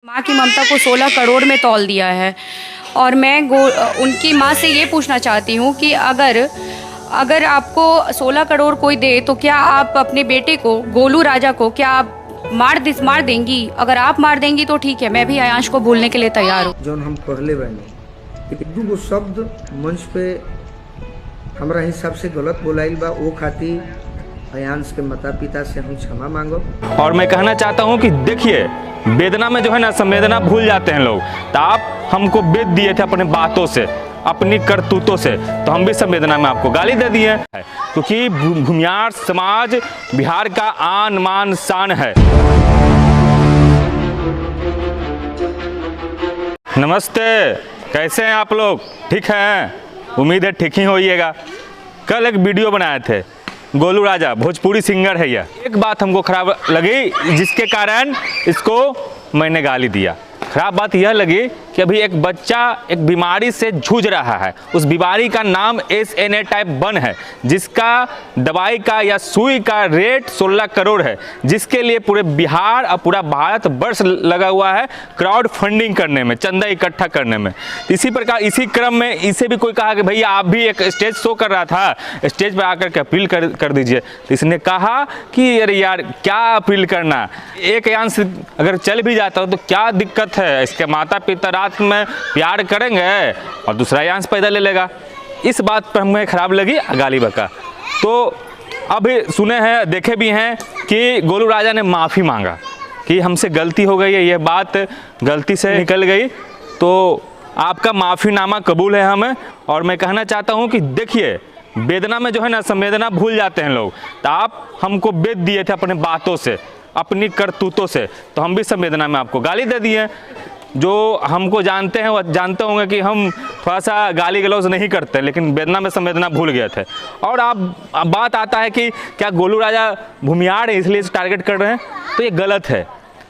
माँ की ममता को 16 करोड़ में तौल दिया है। और मैं उनकी माँ से ये पूछना चाहती हूँ कि अगर आपको 16 करोड़ कोई दे तो क्या आप अपने बेटे को, गोलू राजा को, क्या आप मार देंगी? अगर आप मार देंगी तो ठीक है, मैं भी अयांश को भूलने के लिए तैयार हूँ। जौन हम पढ़ले बानी एक दूगो शब्द मंच पे हमरा हिसाब से गलत बोलाइल बा, वो खातिर अयांश के माता पिता से हम क्षमा मांगो। और मैं कहना चाहता हूं कि देखिए, वेदना में जो है ना, संवेदना भूल जाते हैं लोग। तो आप हमको बेच दिए थे अपने बातों से, अपनी करतूतों से, तो हम भी संवेदना में आपको गाली दे दिए, क्योंकि भूमियार समाज बिहार का आन मान शान है। नमस्ते, कैसे हैं आप लोग? ठीक हैं? उम्मीद है ठीक ही होइएगा। कल एक वीडियो बनाए थे, गोलू राजा भोजपुरी सिंगर है यह। एक बात हमको खराब लगी जिसके कारण इसको मैंने गाली दिया। खराब बात यह लगी कि अभी एक बच्चा एक बीमारी से जूझ रहा है। उस बीमारी का नाम SNA टाइप 1 है, जिसका दवाई का या सुई का रेट 16 करोड़ है, जिसके लिए पूरे बिहार और पूरा भारत वर्ष लगा हुआ है क्राउड फंडिंग करने में, चंदा इकट्ठा करने में। इसी प्रकार इसी क्रम में इसे भी कोई कहा कि भैया आप भी एक स्टेज शो कर रहा था, स्टेज पर आकर के अपील कर दीजिए। तो इसने कहा कि अरे यार क्या अपील करना, एक अंश अगर चल भी जाता हो तो क्या दिक्कत है, इसके माता पिता रात में प्यार करेंगे और दूसरा अंश पैदा ले लेगा। इस बात पर हमें खराब लगी, गाली बका। तो अभी सुने हैं, देखे भी हैं कि गोलू राजा ने माफ़ी मांगा कि हमसे गलती हो गई है, ये बात गलती से निकल गई, तो आपका माफ़ीनामा कबूल है हमें। और मैं कहना चाहता हूं कि देखिए, वेदना में जो है ना, संवेदना भूल जाते हैं लोग। तो आप हमको बेच दिए थे अपने बातों से, अपनी करतूतों से, तो हम भी संवेदना में आपको गाली दे दिए। जो हमको जानते हैं वो जानते होंगे कि हम थोड़ा सा गाली गलौज नहीं करते, लेकिन वेदना में संवेदना भूल गए थे। और अब बात आता है कि क्या गोलू राजा भूमियार है इसलिए टारगेट कर रहे हैं, तो ये गलत है।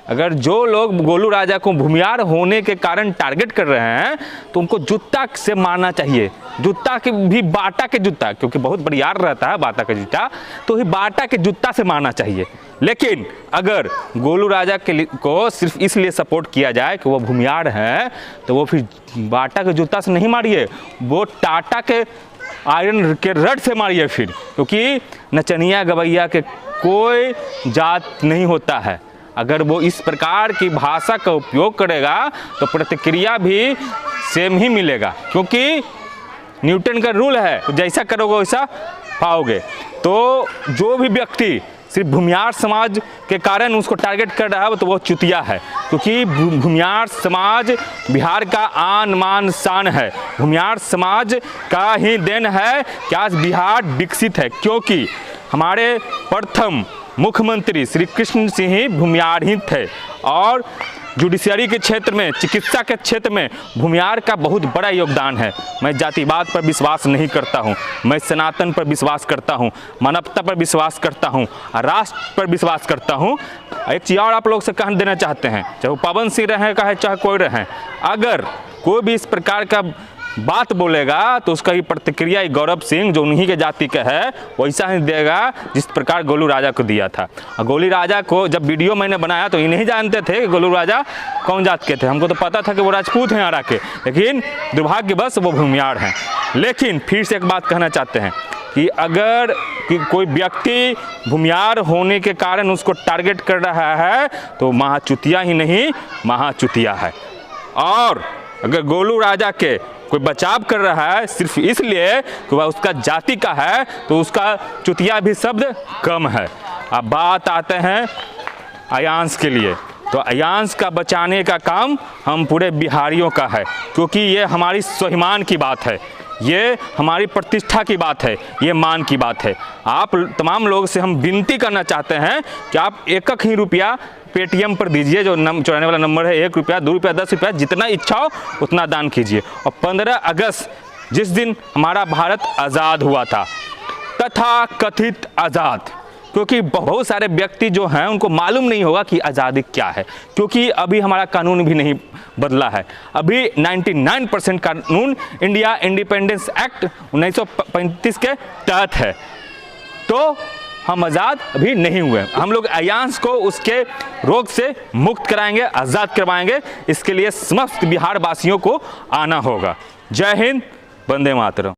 अगर जो लोग गोलू राजा को भूमियार होने के कारण टारगेट कर रहे हैं तो उनको जूता से मारना चाहिए, जूता के भी, बाटा के जूता, क्योंकि बहुत बड़ियार रहता है बाटा का जूता, तो ही बाटा के जूता से मारना चाहिए। लेकिन अगर गोलू राजा को सिर्फ इसलिए सपोर्ट किया जाए कि वो भूमियार हैं, तो वो फिर बाटा के जूता से नहीं मारिए, वो टाटा के आयरन के रड से मारिए फिर, क्योंकि नचनिया गवैया के कोई जात नहीं होता है। अगर वो इस प्रकार की भाषा का उपयोग करेगा तो प्रतिक्रिया भी सेम ही मिलेगा, क्योंकि न्यूटन का रूल है, जैसा करोगे वैसा पाओगे। तो जो भी व्यक्ति सिर्फ भूमियार समाज के कारण उसको टारगेट कर रहा है तो वो चुतिया है, क्योंकि भूमियार समाज बिहार का आन मान शान है। भूमियार समाज का ही देन है कि आज बिहार विकसित है, क्योंकि हमारे प्रथम मुख्यमंत्री श्री कृष्ण सिंह ही भूमियार ही थे। और जुडिशरी के क्षेत्र में, चिकित्सा के क्षेत्र में भूमियार का बहुत बड़ा योगदान है। मैं जातिवाद पर विश्वास नहीं करता हूं, मैं सनातन पर विश्वास करता हूं, मानवता पर विश्वास करता हूं, राष्ट्र पर विश्वास करता हूं। एक चीज़ और आप लोग से कह देना चाहते हैं, चाहे वो पवन सिंह रहे का है, चाहे कोई रहे, अगर कोई भी इस प्रकार का बात बोलेगा तो उसका ही प्रतिक्रिया गौरव सिंह, जो उन्हीं के जाति का है, वैसा ही देगा जिस प्रकार गोलू राजा को दिया था। और गोलू राजा को जब वीडियो मैंने बनाया तो ये नहीं जानते थे कि गोलू राजा कौन जात के थे। हमको तो पता था कि वो राजपूत हैं आरा के, लेकिन दुर्भाग्यवश वो भूमियार हैं। लेकिन फिर से एक बात कहना चाहते हैं कि अगर कोई व्यक्ति भूमियार होने के कारण उसको टारगेट कर रहा है तो महाचुतिया ही नहीं, महाचुतिया है। और अगर गोलू राजा के कोई बचाव कर रहा है सिर्फ इसलिए कि वह उसका जाति का है, तो उसका चुतिया भी शब्द कम है। अब बात आते हैं अयांश के लिए, तो अयांश का बचाने का काम हम पूरे बिहारियों का है, क्योंकि ये हमारी स्वाभिमान की बात है, ये हमारी प्रतिष्ठा की बात है, ये मान की बात है। आप तमाम लोग से हम विनती करना चाहते हैं कि आप एक ही रुपया पेटीएम पर दीजिए, जो चुराने वाला नंबर है, 1 रुपया, 2 रुपया, 10 रुपया, जितना इच्छा हो उतना दान कीजिए। और 15 अगस्त जिस दिन हमारा भारत आज़ाद हुआ था, तथा कथित आज़ाद, क्योंकि बहुत सारे व्यक्ति जो हैं उनको मालूम नहीं होगा कि आज़ादी क्या है, क्योंकि अभी हमारा कानून भी नहीं बदला है। अभी 99% कानून इंडिया इंडिपेंडेंस एक्ट 1935 के तहत है। तो हम आज़ाद अभी नहीं हुए। हम लोग अयांश को उसके रोग से मुक्त कराएंगे, आज़ाद करवाएंगे। इसके लिए समस्त बिहार वासियों को आना होगा। जय हिंद, वंदे मातरम।